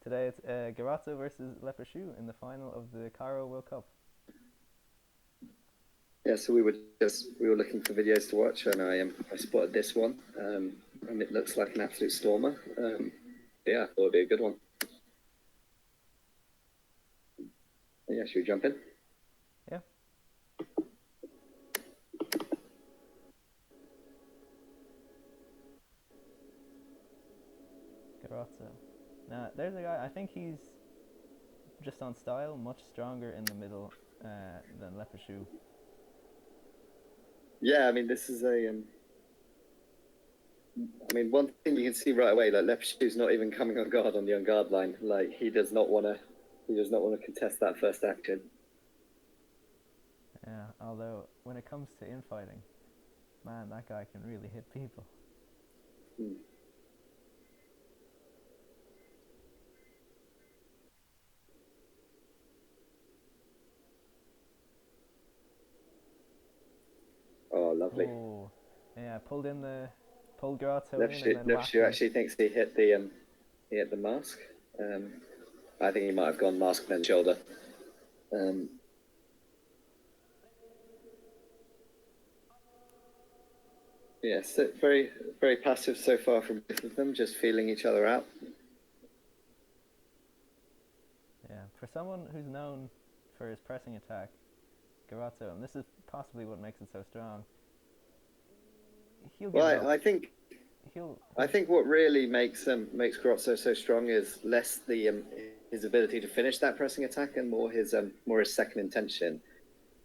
Today it's Garozzo versus Pechoux in the final of the Cairo World Cup. Yeah, so we were looking for videos to watch, and I spotted this one, and it looks like an absolute stormer. Yeah, I thought it'd be a good one. Yeah, should we jump in? Yeah. Garozzo. Now there's a guy. I think he's just on style, much stronger in the middle than Pechoux. Yeah, I mean this is one thing you can see right away, like Lepechou's not even coming on guard on the on guard line. Like he does not want to contest that first action. Yeah. Although when it comes to infighting, man, that guy can really hit people. Hmm. Oh, lovely. Oh, yeah. Pulled Garozzo in and then whacked Lepechou him. actually thinks he hit the mask. I think he might have gone mask then shoulder. Um, Yes, very, very passive so far from both of them, just feeling each other out. Yeah. For someone who's known for his pressing attack, Garozzo, and this is possibly what makes it so strong. He'll give it Well, up. I think He'll. I think what really makes Garozzo so strong is less the his ability to finish that pressing attack and more his second intention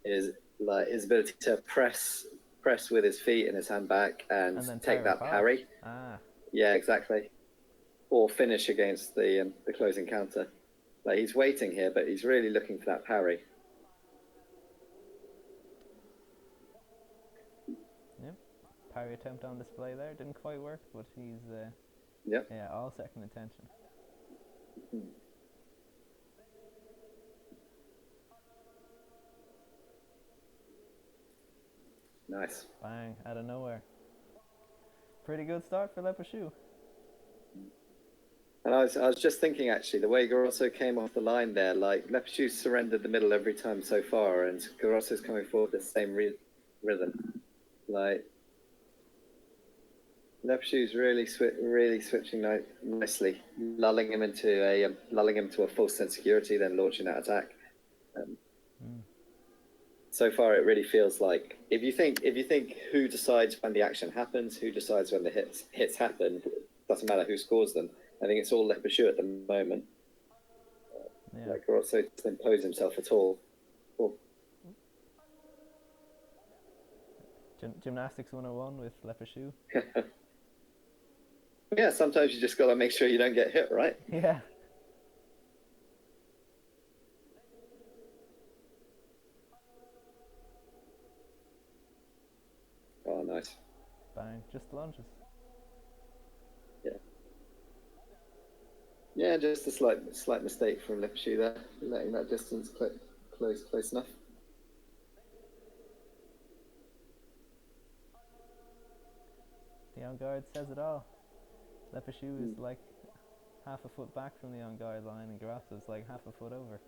is like his ability to press with his feet and his hand back and And then take tear that apart. parry. Ah, Yeah, exactly. Or finish against the closing counter. Like he's waiting here, but he's really looking for that parry. yep. Parry attempt on display there. Didn't quite work, but he's Yep. yeah, all second intention. Nice. Bang, out of nowhere. Pretty good start for Pechoux. And I was just thinking actually, the way Garozzo came off the line there, like Lepechou surrendered the middle every time so far, and Garozzo's coming forward the same rhythm. Like Lepechou's really switching nicely, lulling him to a false sense of security, then launching that attack. So far, it really feels like if you think who decides when the action happens, who decides when the hits happen, doesn't matter who scores them. I think it's all Lepechou at the moment. Yeah. Like Garozzo doesn't impose himself at all. Gymnastics 101 with Pechoux. Yeah, sometimes you just got to make sure you don't get hit, right? Yeah. Oh, nice. Bang, just lunges. Yeah. Yeah, just a slight mistake from Lepechou there, letting that distance close enough. The on guard says it all. Pechoux is like half a foot back from the on guard line, and Garozzo's like half a foot over.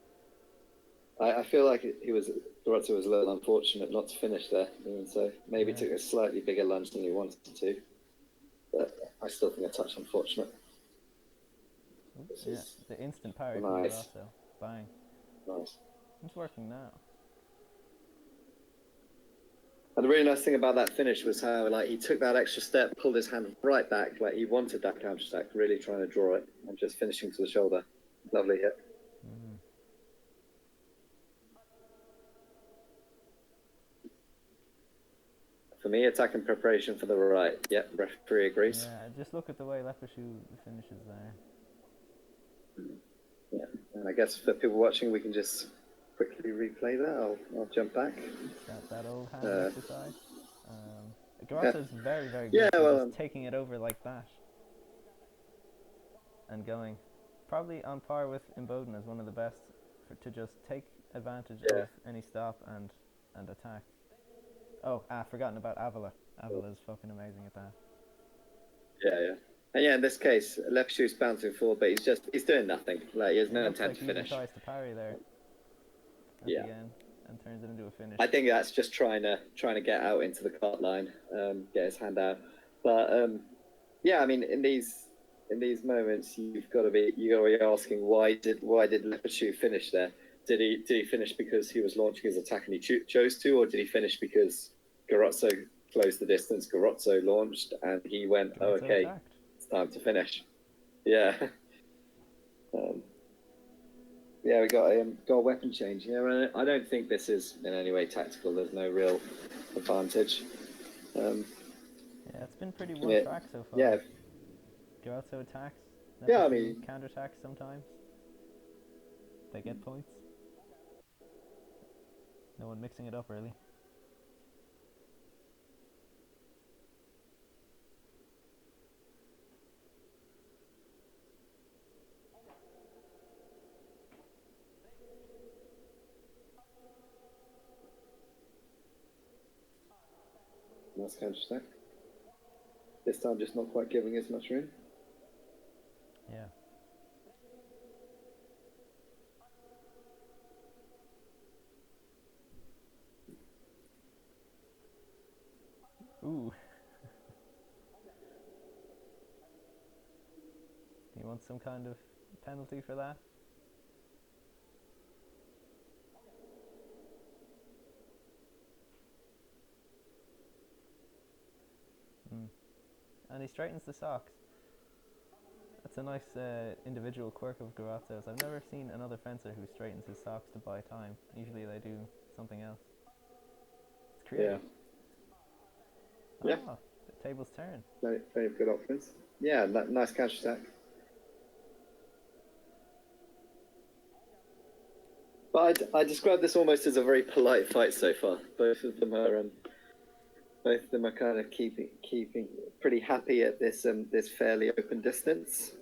I feel like Garozzo was a little unfortunate not to finish there, and so maybe took a slightly bigger lunge than he wanted to. But I still think a touch unfortunate. Yeah, the instant parry from Nice. Garozzo. Bang. Nice. It's working now. And the really nice thing about that finish was how like he took that extra step, pulled his hand right back, like he wanted that counter attack, really trying to draw it, and just finishing to the shoulder. Lovely hit. For me, attack and preparation for the right. Yep, referee agrees. Yeah, just look at the way Pechoux finishes there. Yeah, and I guess for people watching, we can just quickly replay that. I'll jump back. That old hand exercise. Garozzo's very, very good for just taking it over like that and going. Probably on par with Imboden as one of the best to just take advantage of any stop and attack. Oh, forgotten about Avila. Avila is fucking amazing at that. Yeah, yeah. And yeah, in this case, Lepechoux bouncing forward, but he's doing nothing. Like he has It no looks intent like to he even finish. tries to parry there at Yeah. the end and turns it into a finish. I think that's just trying to get out into the cart line, get his hand out. But yeah, I mean, in these moments, you got to be asking why did Lepechoux finish there? Did he finish because he was launching his attack and he chose to, or did he finish because Garozzo closed the distance, Garozzo launched, and he went, oh, Garozzo okay, attacked. it's time to finish. Yeah. Yeah, we got a weapon change here, and I don't think this is in any way tactical. There's no real advantage. Yeah, it's been pretty one track so far. Yeah. Garozzo attacks. Yeah, I Lepechoux mean, counterattacks sometimes. They get points. No one mixing it up really. nice counter attack. This time, just not quite giving as much room. Yeah. Ooh. Do you want some kind of penalty for that? And he straightens the socks. That's a nice individual quirk of Garozzo's. I've never seen another fencer who straightens his socks to buy time. Usually they do something else. It's creative. Yeah. Ah, the tables turn. Very good offense. Yeah, nice counter attack. But I describe this almost as a very polite fight so far. Both of them are kind of keeping pretty happy at this this fairly open distance.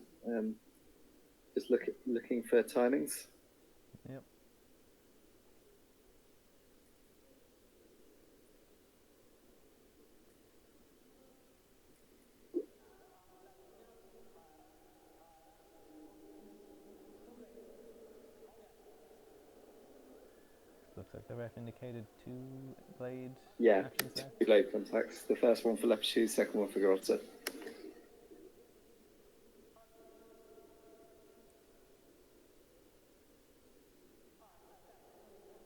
Just looking for timings. Yep. Looks like the ref indicated two blade actions there. Two blade contacts. The first one for Lepechoux, second one for Garozzo.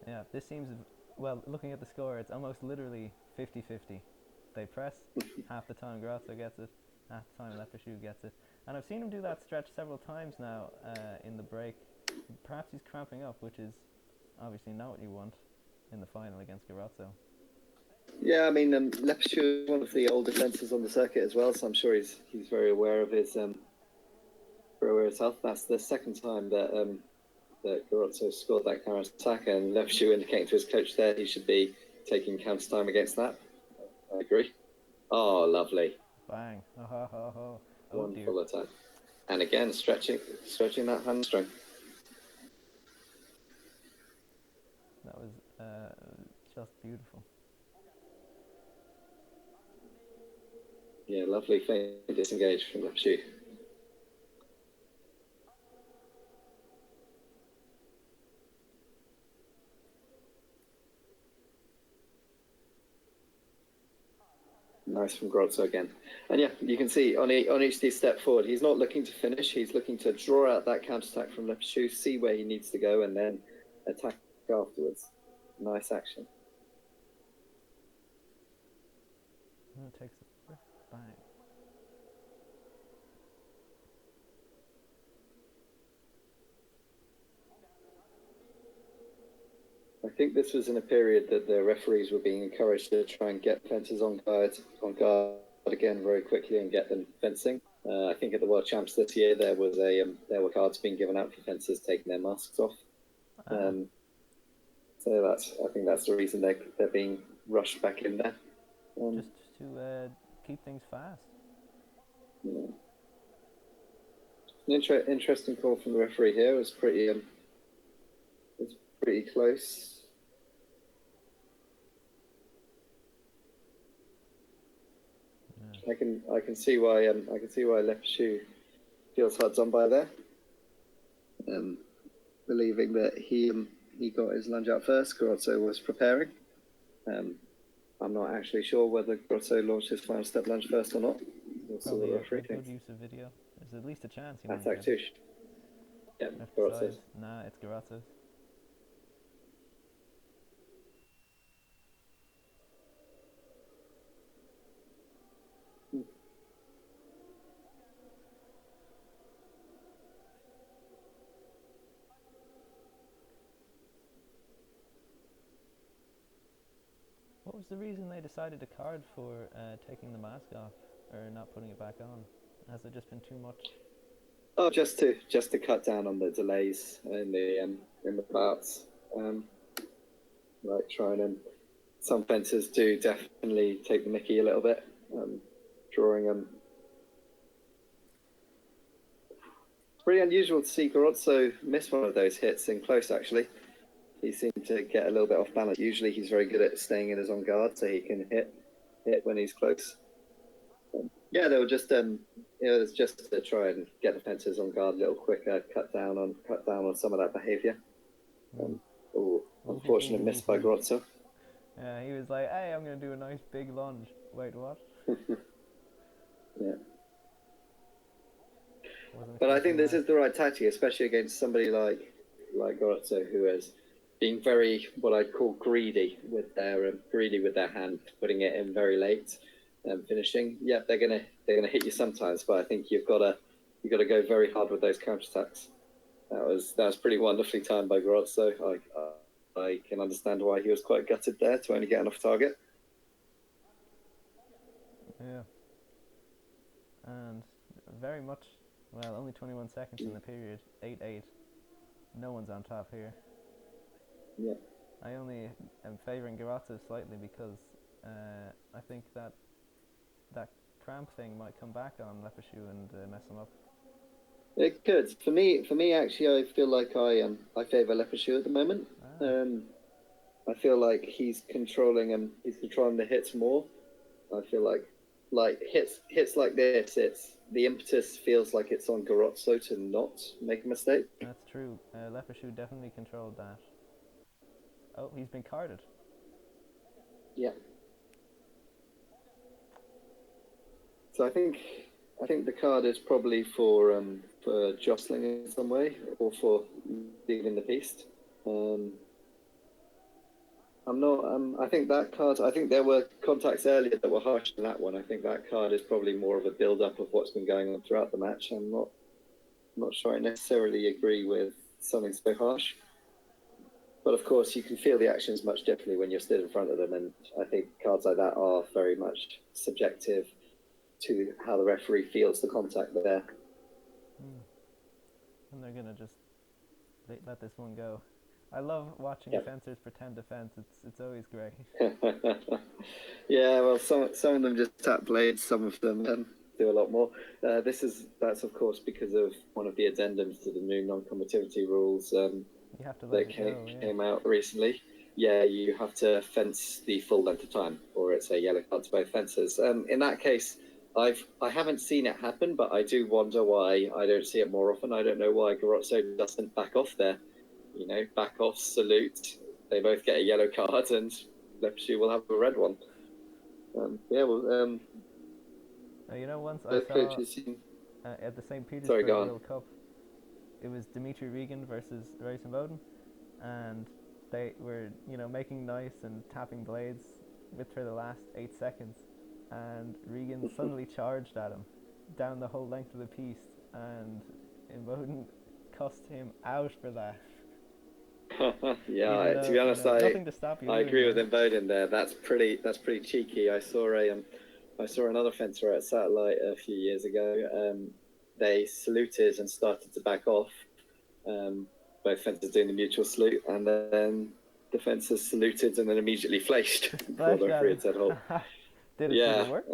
Yeah, this seems, well, looking at the score, it's almost literally 50-50. They press, half the time Garozzo gets it, half the time Lepechoux gets it. And I've seen him do that stretch several times now in the break. Perhaps he's cramping up, which is obviously not what you want in the final against Garozzo. Yeah, I mean, Lepechoux is one of the old defenders on the circuit as well, so I'm sure he's very aware of his health. That's the second time that that Garozzo scored that counter attack, and Lepechoux indicating to his coach there he should be taking counter time against that. I agree. Oh, lovely. Bang. Oh, wonderful attack. And again, stretching that hamstring. That was just beautiful. Yeah, lovely feint disengaged from Lepechoux. Nice from Garozzo again. And yeah, you can see on each step forward, he's not looking to finish. He's looking to draw out that counter-attack from Lepechoux, see where he needs to go, and then attack afterwards. Nice action. It takes it. Bang. I think this was in a period that the referees were being encouraged to try and get fencers on guard again very quickly and get them fencing. I think at the World Champs this year there were cards being given out for fencers taking their masks off. So I think that's the reason they're being rushed back in there. Just to keep things fast. Yeah. An interesting call from the referee here. It was pretty close. I can see why Lepechoux feels hard done by there. Believing that he got his lunge out first. Garozzo was preparing. I'm not actually sure whether Garozzo launched his final step lunge first or not. Probably a good use of video. There's at least a chance he might Attack get it. touche. Yeah, Left Garozzo. side. Nah, it's Garozzo's. What was the reason they decided to card for taking the mask off or not putting it back on? Has it just been too much? Oh, just to cut down on the delays in the bouts. Like trying and some fencers do definitely take the mickey a little bit, drawing them. Pretty unusual to see Garozzo miss one of those hits in close, actually. He seemed to get a little bit off balance. Usually he's very good at staying in his on guard so he can hit when he's close. Yeah, they were just it was just to try and get the fencers on guard a little quicker, cut down on some of that behaviour. Unfortunate miss by Garozzo. Yeah, he was like, "Hey, I'm gonna do a nice big lunge." Wait, what? Yeah. But I think this is the right tactic, especially against somebody like Garozzo, who is being very what I'd call greedy with their hand, putting it in very late and finishing. Yeah, they're gonna hit you sometimes, but I think you've got to go very hard with those counterattacks. That was pretty wonderfully timed by Garozzo. I can understand why he was quite gutted there to only get enough target. Yeah. And very much, well, only 21 seconds in the period. 8-8. No one's on top here. Yeah. I only am favouring Garozzo slightly because I think that cramp thing might come back on Lepechoux and mess him up. It could. For me, actually, I feel like I favour Lepechoux at the moment. I feel like he's controlling the hits more. I feel like hits like this, the impetus feels like it's on Garozzo to not make a mistake. That's true. Lepechoux definitely controlled that. Oh, he's been carded. Yeah. So I think the card is probably for jostling in some way or for leaving the piste. I'm not. I think that card. I think there were contacts earlier that were harsh than that one. I think that card is probably more of a build-up of what's been going on throughout the match. I'm not sure I necessarily agree with something so harsh. But of course, you can feel the actions much differently when you're stood in front of them, and I think cards like that are very much subjective to how the referee feels the contact there. And they're gonna just let this one go. I love watching fencers pretend defense. It's always great. Yeah, well, some of them just tap blades. Some of them do a lot more. That's of course because of one of the addendums to the new non-combativity rules. You have to let that came out recently. Yeah, you have to fence the full length of time, or it's a yellow card to both fencers. In that case, I haven't seen it happen, but I do wonder why I don't see it more often. I don't know why Garozzo doesn't back off there. You know, back off, salute. They both get a yellow card, and Lepechoux will have a red one. You know, once I saw at the St. Petersburg World Cup, it was Dimitri Regan versus Rayson Bowden, and they were, making nice and tapping blades for the last 8 seconds, and Regan suddenly charged at him down the whole length of the piste, and Bowden cussed him out for that. Yeah, to be honest, nothing to stop you I agree with Bowden there. That's pretty cheeky. I saw another fencer at Satellite a few years ago. They saluted and started to back off. Both fencers doing the mutual salute, and then the fencers saluted and then immediately flashed before the referee had said hold. Did it work?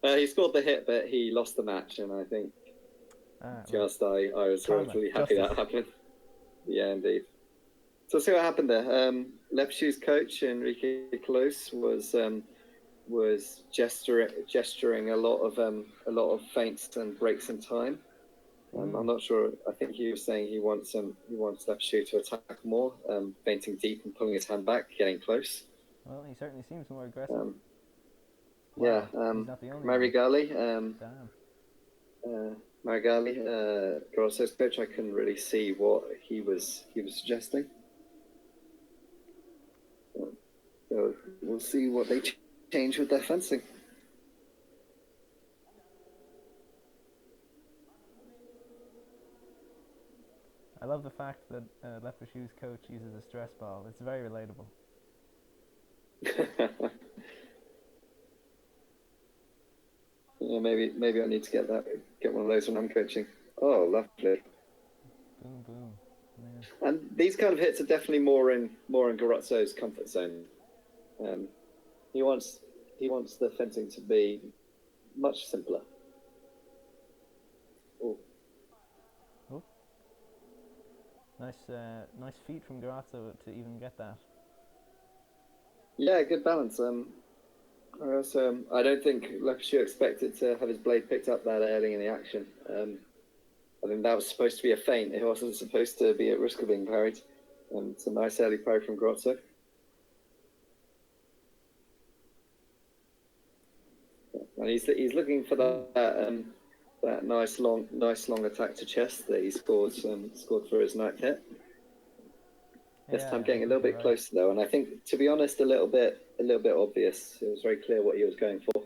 He scored the hit, but he lost the match, and I think I was really happy that happened. Yeah, indeed. So see what happened there. Lepechoux's coach, Enrique Close, was was gesturing a lot of feints and breaks in time. I'm not sure. I think he was saying he wants Pechoux to attack more, feinting deep and pulling his hand back, getting close. Well, he certainly seems more aggressive. Yeah, he's not the only Marigali, Damn. Marigali, Garozzo's coach. I couldn't really see what he was suggesting. So we'll see what they change with their fencing. I love the fact that Lepechoux's coach uses a stress ball. It's very relatable. Yeah, maybe I need to get one of those when I'm coaching. Oh, lovely. Boom, boom. Man. And these kind of hits are definitely more in Garozzo's comfort zone. He wants the fencing to be much simpler. Ooh. Oh. Nice feet from Garozzo to even get that. Yeah, good balance. I don't think Lepechou expected to have his blade picked up that early in the action. I think that was supposed to be a feint. It wasn't supposed to be at risk of being parried. It's a nice early parry from Garozzo. And he's looking for that nice long attack to chest that he scored for his ninth hit. This time getting a little bit closer though, and I think, to be honest, a little bit obvious. It was very clear what he was going for.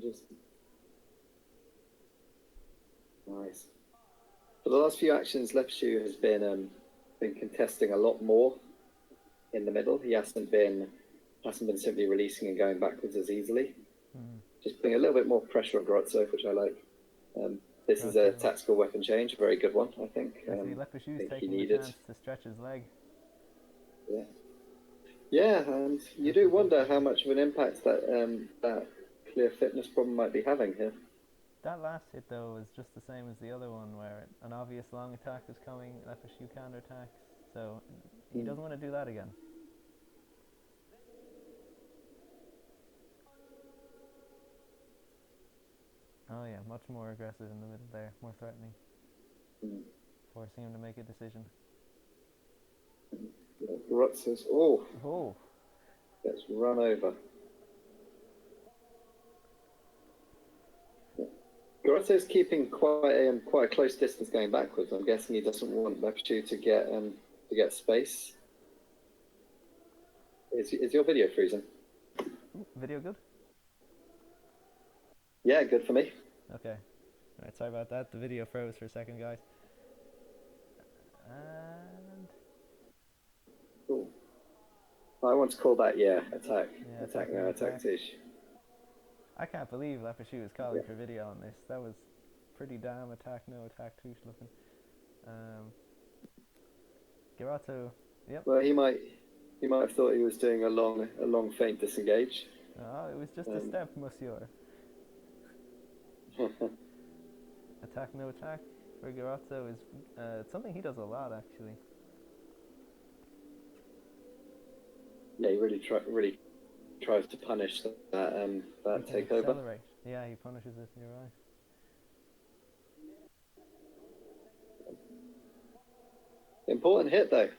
Just nice. For the last few actions, Lepechou has been contesting a lot more in the middle. He hasn't been simply releasing and going backwards as easily. Just putting a little bit more pressure on Garozzo, which I like. This is a tactical weapon change, a very good one, I think. Lepechoux's taking the chance to stretch his leg. Yeah, and you do wonder how much of an impact that clear fitness problem might be having here. That last hit though was just the same as the other one, where an obvious long attack was coming, Lepechou counterattacks, so he doesn't want to do that again. Oh yeah, much more aggressive in the middle there, more threatening, forcing him to make a decision. Garozzo's gets run over. Garozzo's keeping quite a close distance going backwards. I'm guessing he doesn't want Pechoux to get space. Is your video freezing? Video good? Yeah, good for me. Okay. Alright, sorry about that. The video froze for a second, guys. And cool. I want to call that attack. Attack touche. I can't believe Lepechou is calling for video on this. That was pretty damn attack touche looking. Garozzo, yep. Well, he might have thought he was doing a long feint disengage. Oh, it was just a step, monsieur. Attack no attack for Garozzo is something he does a lot, actually. Yeah, he really tries to punish that takeover. Accelerate. Yeah, he punishes it. You're right. Important hit though.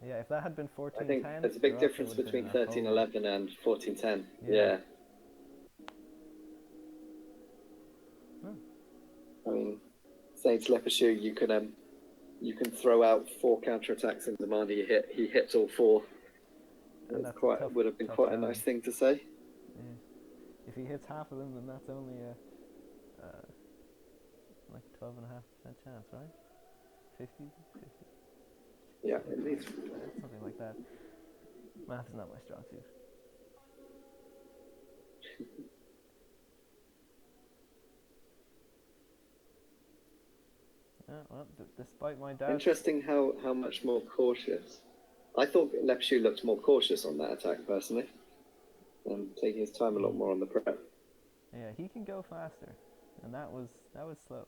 Yeah, if that had been 14-10, I think there's a big difference between 13-11 and 14-10. Yeah. I mean, saying to Lepechou, you can throw out 4 counterattacks in demand. He hits all 4. And that's would have been quite a nice thing to say. Yeah. If he hits half of them, then that's only like 12.5% chance, right? 50? Yeah, at least something like that. Math is not my strong suit. Well, despite my doubts. Interesting how much more cautious. I thought Lepechou looked more cautious on that attack personally, taking his time a lot more on the prep. Yeah, he can go faster, and that was slow.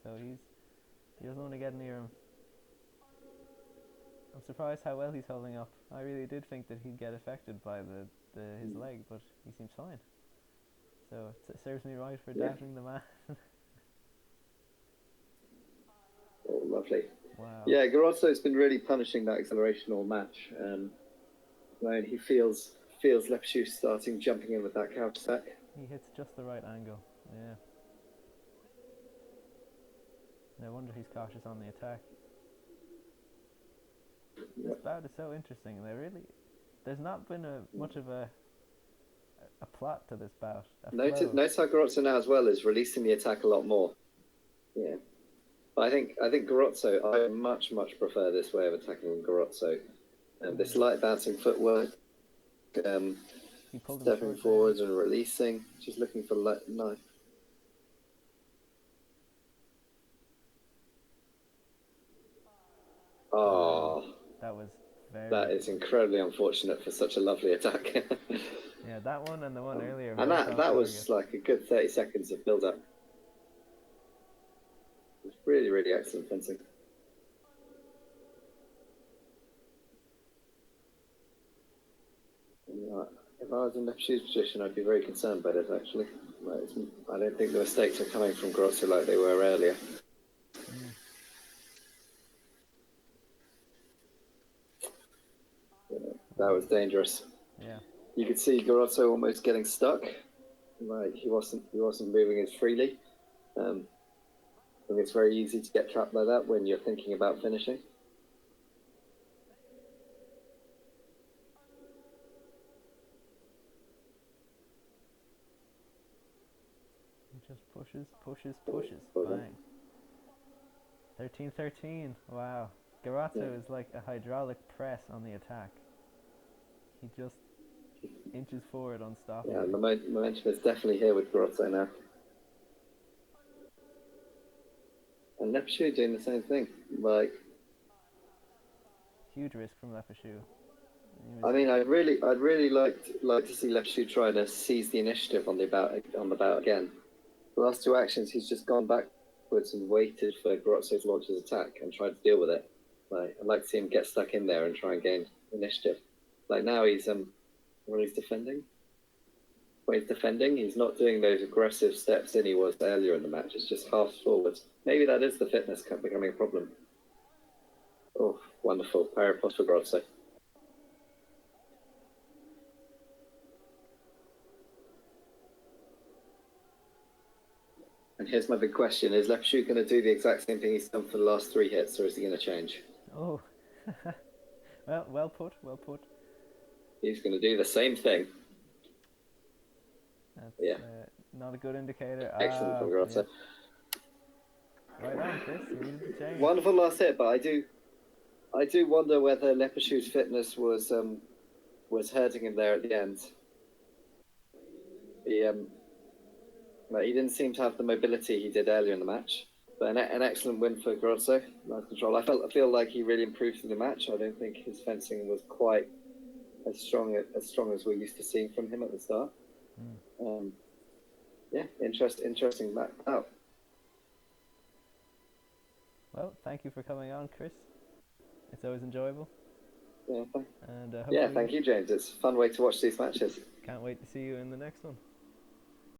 So he doesn't want to get near him. I'm surprised how well he's holding up. I really did think that he'd get affected by his leg, but he seems fine. So it serves me right for doubting the man. Oh, lovely. Wow. Yeah, Garozzo's been really punishing that acceleration all match. When he feels Pechoux starting jumping in with that couch attack. He hits just the right angle. Yeah. No wonder he's cautious on the attack. This bout is so interesting. There's not been much of a plot to this bout. Notice how Garozzo now as well is releasing the attack a lot more. Yeah. But I think Garozzo, I much prefer this way of attacking Garozzo. This light bouncing footwork, stepping forwards and releasing, just looking for knife. Oh, that is incredibly unfortunate for such a lovely attack. Yeah, that one and the one earlier. And that was like a good 30 seconds of build up. It was really excellent fencing. If I was in Pechoux's position, I'd be very concerned by this, actually. I don't think the mistakes are coming from Garozzo like they were earlier. That was dangerous. Yeah. You could see Garozzo almost getting stuck. Like he wasn't moving as freely. I think it's very easy to get trapped by that when you're thinking about finishing. He just pushes. Bang. 13-13. Wow. Garozzo is like a hydraulic press on the attack. He just inches forward unstoppably. Yeah, the momentum is definitely here with Garozzo now. And Pechoux doing the same thing. Like, huge risk from Pechoux. I mean, I'd really like to see Pechoux trying to seize the initiative on the bout again. The last two actions, he's just gone backwards and waited for Garozzo to launch his attack and tried to deal with it. Like, I'd like to see him get stuck in there and try and gain initiative. Like now he's when he's defending, he's not doing those aggressive steps in he was earlier in the match. It's just half forwards. Maybe that is the fitness becoming a problem. Oh, wonderful. Parry post for Garozzo. And here's my big question. Is Pechoux going to do the exact same thing he's done for the last 3 hits, or is he going to change? Oh, well put. He's going to do the same thing. That's not a good indicator. Excellent from Garozzo. Yeah. Right on, Chris. You needed to change. Wonderful last hit, but I do wonder whether Pechoux's fitness was hurting him there at the end. He didn't seem to have the mobility he did earlier in the match. But an excellent win for Garozzo. Nice control. I feel like he really improved through the match. I don't think his fencing was quite as strong as we're used to seeing from him at the start. Interesting match out. Well, thank you for coming on, Chris. It's always enjoyable. Yeah, and thank you, James. It's a fun way to watch these matches. Can't wait to see you in the next one.